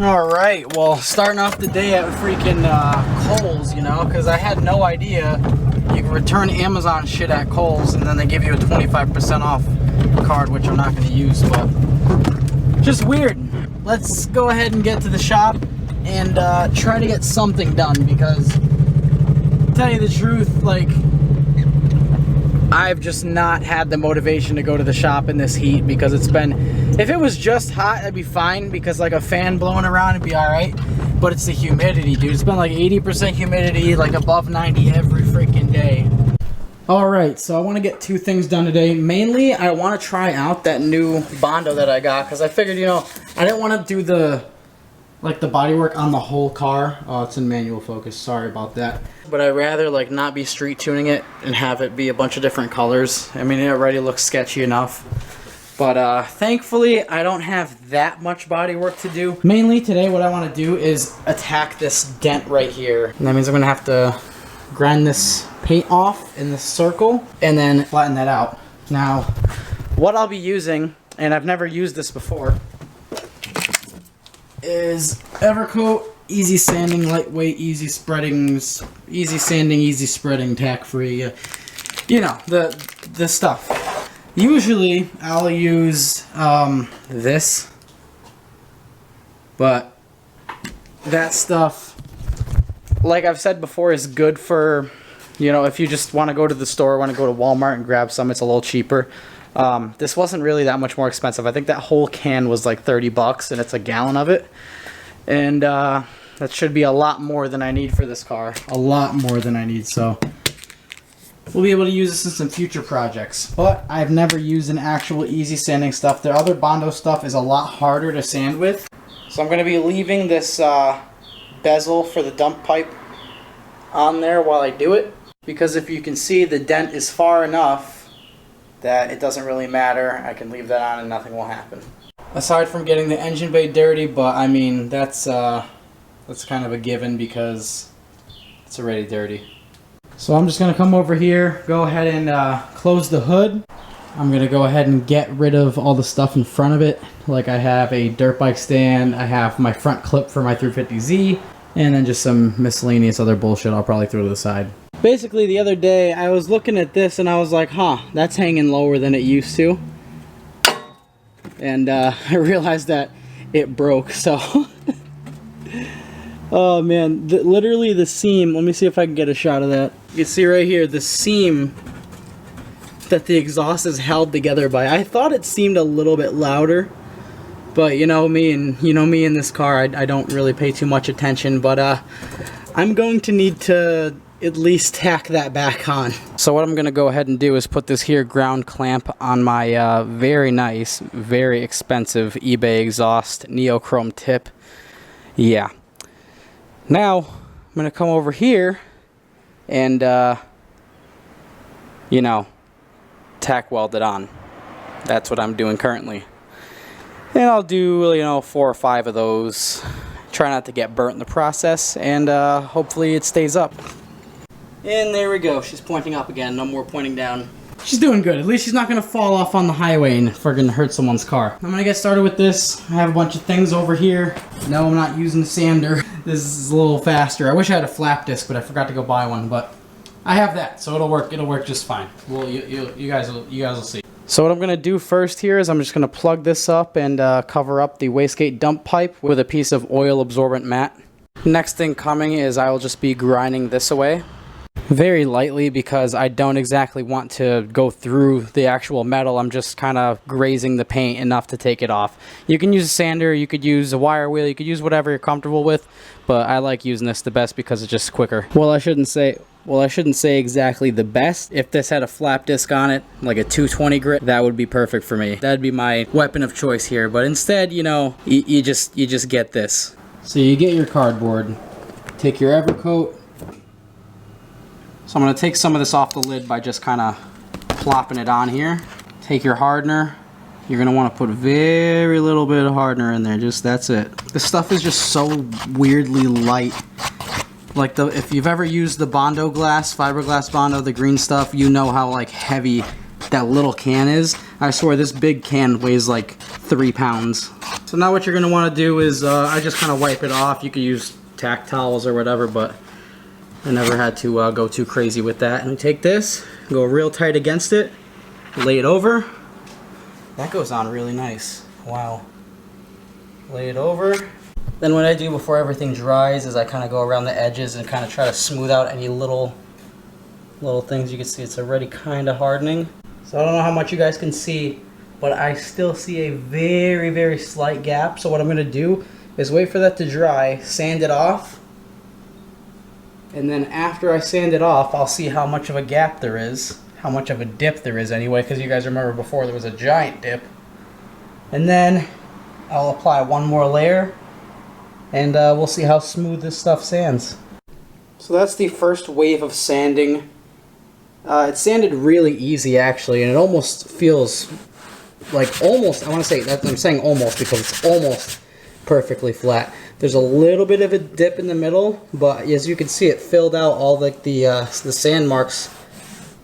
Alright, well, starting off the day at freaking Kohl's, you know, because I had no idea you can return Amazon shit at Kohl's and then they give you a 25% off card, which I'm not going to use, but just weird. Let's go ahead and get to the shop and try to get something done, because to tell you the truth, like, I've just not had the motivation to go to the shop in this heat, because it's been, if it was just hot, that'd be fine, because like a fan blowing around would be alright, but it's the humidity, dude. It's been like 80% humidity, like above 90 every freaking day. Alright, so I want to get two things done today. Mainly, I want to try out that new Bondo that I got, because I figured, you know, I didn't want to do the bodywork on the whole car. Oh, it's in manual focus, sorry about that. But I'd rather like not be street tuning it and have it be a bunch of different colors. I mean, it already looks sketchy enough. But thankfully, I don't have that much body work to do. Mainly today, what I want to do is attack this dent right here. And that means I'm going to have to grind this paint off in this circle and then flatten that out. Now, what I'll be using, and I've never used this before, is Evercoat easy sanding, lightweight, easy spreading, easy sanding, easy spreading, tack free. You know, the stuff. Usually I'll use this, but that stuff, like I've said before, is good for, you know, if you just want to go to the store, want to go to Walmart and grab some, it's a little cheaper. This wasn't really that much more expensive. I think that whole can was like 30 bucks and it's a gallon of it. And that should be a lot more than I need for this car. A lot more than I need, so we'll be able to use this in some future projects. But I've never used an actual easy sanding stuff. The other Bondo stuff is a lot harder to sand with. So I'm going to be leaving this bezel for the dump pipe on there while I do it. Because if you can see, the dent is far enough that it doesn't really matter. I can leave that on and nothing will happen. Aside from getting the engine bay dirty, but I mean, that's kind of a given because it's already dirty. So I'm just going to come over here, go ahead and close the hood. I'm going to go ahead and get rid of all the stuff in front of it. Like I have a dirt bike stand, I have my front clip for my 350Z, and then just some miscellaneous other bullshit I'll probably throw to the side. Basically, the other day, I was looking at this and I was like, huh, that's hanging lower than it used to. And I realized that it broke, so. Oh man, literally the seam, let me see if I can get a shot of that. You can see right here, the seam that the exhaust is held together by. I thought it seemed a little bit louder, but you know me in this car, I don't really pay too much attention, but I'm going to need to at least tack that back on. So what I'm gonna go ahead and do is put this here ground clamp on my very nice, very expensive eBay exhaust neochrome tip. Yeah. Now I'm gonna come over here and you know, tack weld it on. That's what I'm doing currently. And I'll do, you know, 4 or 5 of those. Try not to get burnt in the process, and hopefully it stays up. And there we go. She's pointing up again. No more pointing down. She's doing good. At least she's not going to fall off on the highway and friggin' hurt someone's car. I'm going to get started with this. I have a bunch of things over here. No, I'm not using the sander. This is a little faster. I wish I had a flap disc, but I forgot to go buy one. But I have that, so it'll work. It'll work just fine. Well, you guys will see. So what I'm going to do first here is I'm just going to plug this up and cover up the wastegate dump pipe with a piece of oil absorbent mat. Next thing coming is I will just be grinding this away. Very lightly, because I don't exactly want to go through the actual metal. I'm just kind of grazing the paint enough to take it off. You can use a sander, you could use a wire wheel, you could use whatever you're comfortable with, but I like using this the best because it's just quicker. Well, I shouldn't say exactly the best. If this had a flap disc on it, like a 220 grit, that would be perfect for me. That'd be my weapon of choice here, but instead, you know, you just get this. So you get your cardboard, take your Evercoat. So I'm going to take some of this off the lid by just kind of plopping it on here. Take your hardener. You're going to want to put very little bit of hardener in there. Just that's it. This stuff is just so weirdly light. Like if you've ever used the Bondo glass, fiberglass Bondo, the green stuff, you know how like heavy that little can is. I swear this big can weighs like 3 pounds. So now what you're gonna wanna do is, I just kinda wipe it off. You could use tack towels or whatever, but I never had to go too crazy with that. And we take this, go real tight against it, lay it over. That goes on really nice. Wow. Lay it over. Then what I do before everything dries is I kind of go around the edges and kind of try to smooth out any little things. You can see it's already kind of hardening. So I don't know how much you guys can see, but I still see a very, very slight gap. So what I'm going to do is wait for that to dry, sand it off, and then after I sand it off, I'll see how much of a gap there is, how much of a dip there is anyway, because you guys remember before there was a giant dip. And then I'll apply one more layer, and we'll see how smooth this stuff sands. So that's the first wave of sanding. It sanded really easy actually, and it almost feels like almost, I want to say, that I'm saying almost because it's almost perfectly flat. There's a little bit of a dip in the middle, but as you can see, it filled out all like the sand marks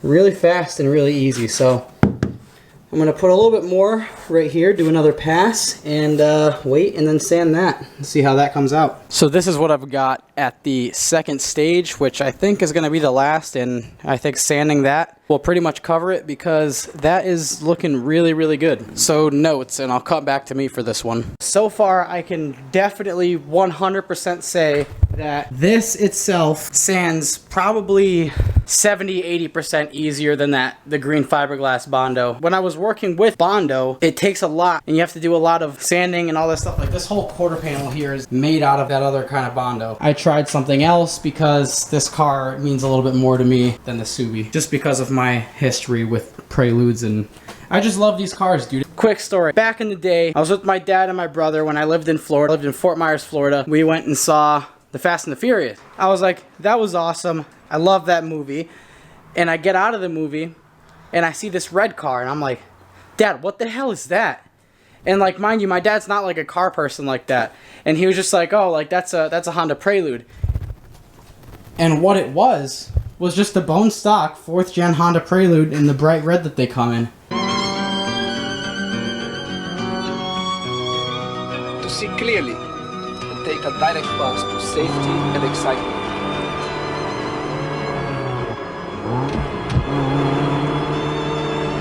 really fast and really easy. So I'm going to put a little bit more right here, do another pass, and wait, and then sand that and see how that comes out. So this is what I've got at the second stage, which I think is going to be the last, and I think sanding that will pretty much cover it because that is looking really, really good. So notes, and I'll cut back to me for this one. So far, I can definitely 100% say that this itself sands probably 70–80% easier than the green fiberglass Bondo. When I was working with Bondo, it takes a lot, and you have to do a lot of sanding and all that stuff. Like this whole quarter panel here is made out of that other kind of Bondo. I tried something else because this car means a little bit more to me than the Subi, just because of my history with Preludes, and I just love these cars, dude. Quick story. Back in the day, I was with my dad and my brother when I lived in Florida. I lived in Fort Myers, Florida. We went and saw The Fast and the Furious. I was like, that was awesome. I love that movie. And I get out of the movie and I see this red car and I'm like, Dad, what the hell is that? And like, mind you, my dad's not like a car person like that. And he was just like, oh, like that's a Honda Prelude. And what it was just the bone stock 4th gen Honda Prelude in the bright red that they come in. To see clearly and take a direct bus to safety and excitement.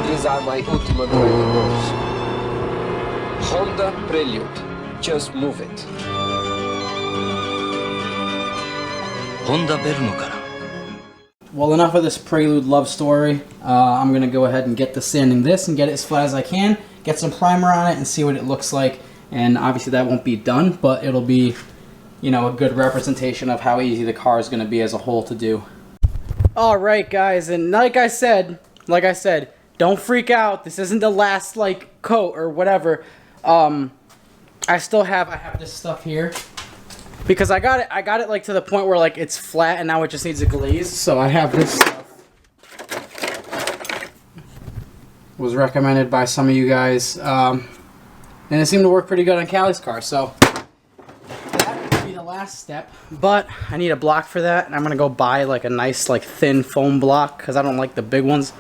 These are my ultimate driving goals. Honda Prelude. Just move it. Honda Bernoから. Well, enough of this Prelude love story. I'm going to go ahead and get to sanding this and get it as flat as I can. Get some primer on it and see what it looks like. And obviously that won't be done, but it'll be, you know, a good representation of how easy the car is going to be as a whole to do. Alright guys, and like I said, don't freak out. This isn't the last like coat or whatever. I have this stuff here because I got it like to the point where like it's flat and now it just needs a glaze. So I have this stuff. Was recommended by some of you guys, and it seemed to work pretty good on Callie's car. So that would be the last step, but I need a block for that, and I'm gonna go buy like a nice like thin foam block because I don't like the big ones.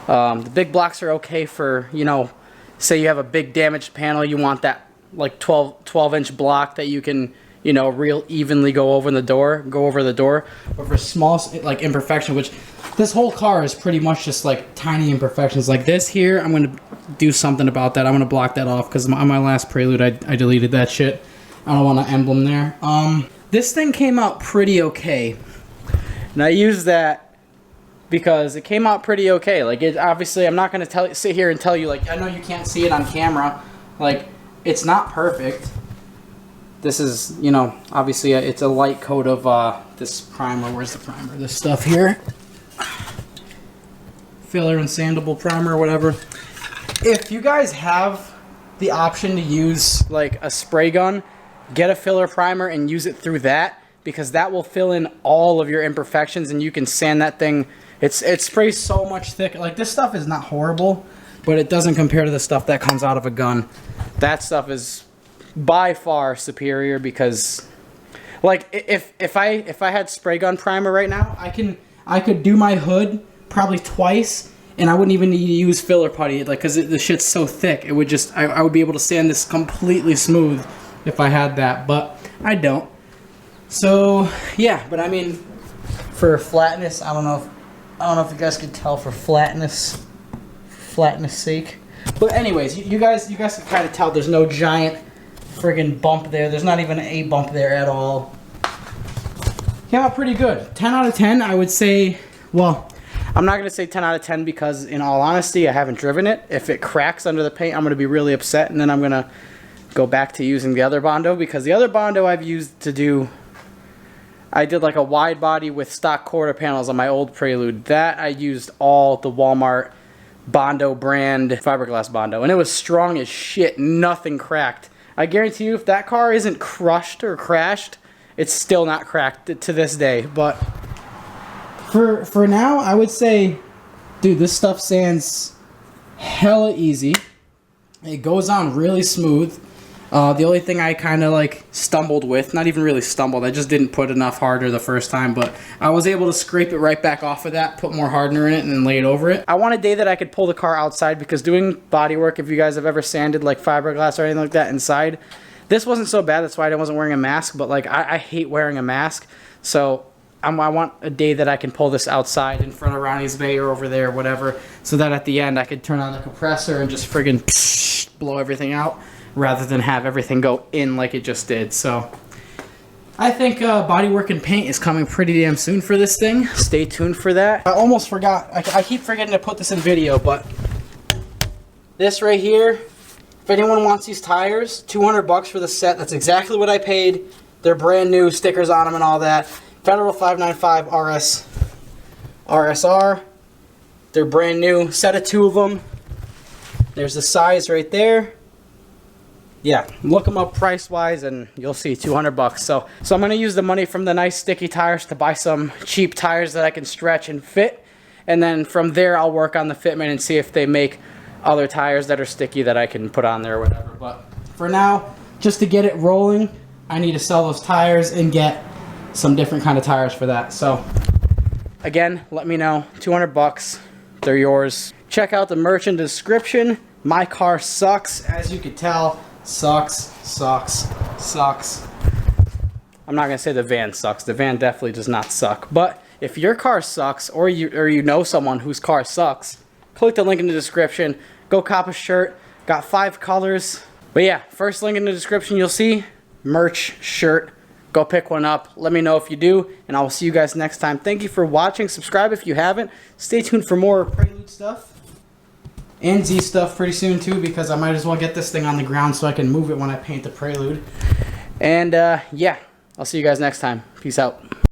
The big blocks are okay for, you know, say you have a big damaged panel, you want that like 12-inch block that you can, you know, real evenly go over the door. But for small like imperfection, which this whole car is pretty much just like tiny imperfections like this here, I'm gonna do something about that. I'm gonna block that off because on my last Prelude I deleted that shit. I don't want an emblem there. This thing came out pretty okay, and I used that because it came out pretty okay. Like, it obviously, I'm not gonna sit here and tell you, like, I know you can't see it on camera, like, it's not perfect. This is, you know, obviously it's a light coat of this primer. Where's the primer? This stuff here, filler and sandable primer or whatever. If you guys have the option to use like a spray gun, get a filler primer and use it through that, because that will fill in all of your imperfections and you can sand that thing. It sprays so much thicker. Like, this stuff is not horrible, but it doesn't compare to the stuff that comes out of a gun. That stuff is by far superior because, like, if I had spray gun primer right now, I could do my hood probably twice and I wouldn't even need to use filler putty, like, because the shit's so thick. It would just, I would be able to sand this completely smooth if I had that, but I don't. So yeah, but I mean, for flatness, I don't know if you guys could tell, for flatness sake. But anyways, you guys can kind of tell there's no giant friggin' bump there. There's not even a bump there at all. Came out pretty good. 10 out of 10, I would say. Well, I'm not going to say 10 out of 10 because, in all honesty, I haven't driven it. If it cracks under the paint, I'm going to be really upset, and then I'm going to go back to using the other Bondo, because the other Bondo I've used to do, I did like a wide body with stock quarter panels on my old Prelude. That I used all the Walmart Bondo brand fiberglass Bondo, and it was strong as shit. Nothing cracked. I guarantee you, if that car isn't crushed or crashed, it's still not cracked to this day. But for now, I would say, dude, this stuff sands hella easy. It goes on really smooth. The only thing I kind of like stumbled with, not even really stumbled, I just didn't put enough hardener the first time, but I was able to scrape it right back off of that, put more hardener in it, and then lay it over it. I want a day that I could pull the car outside, because doing body work, if you guys have ever sanded like fiberglass or anything like that inside, this wasn't so bad. That's why I wasn't wearing a mask, but like I hate wearing a mask, so I want a day that I can pull this outside in front of Ronnie's Bay or over there or whatever, so that at the end I could turn on the compressor and just friggin' blow everything out, rather than have everything go in like it just did. So I think bodywork and paint is coming pretty damn soon for this thing. Stay tuned for that. I almost forgot. I keep forgetting to put this in video, but this right here, if anyone wants these tires, $200 for the set. That's exactly what I paid. They're brand new, stickers on them and all that. Federal 595 RSR. They're brand new. Set of 2 of them. There's the size right there. Yeah, look them up price-wise, and you'll see $200. So I'm going to use the money from the nice sticky tires to buy some cheap tires that I can stretch and fit. And then from there, I'll work on the fitment and see if they make other tires that are sticky that I can put on there or whatever. But for now, just to get it rolling, I need to sell those tires and get some different kind of tires for that. So again, let me know. $200. They're yours. Check out the merch in the description. My car sucks, as you can tell. Sucks. I'm not gonna say the van sucks. The van definitely does not suck. But if your car sucks, or you know someone whose car sucks, click the link in the description. Go cop a shirt. Got 5 colors. But yeah, first link in the description you'll see merch shirt. Go pick one up. Let me know if you do, and I will see you guys next time. Thank you for watching. Subscribe if you haven't. Stay tuned for more Prelude stuff. And Z stuff pretty soon too, because I might as well get this thing on the ground so I can move it when I paint the Prelude. And yeah, I'll see you guys next time. Peace out.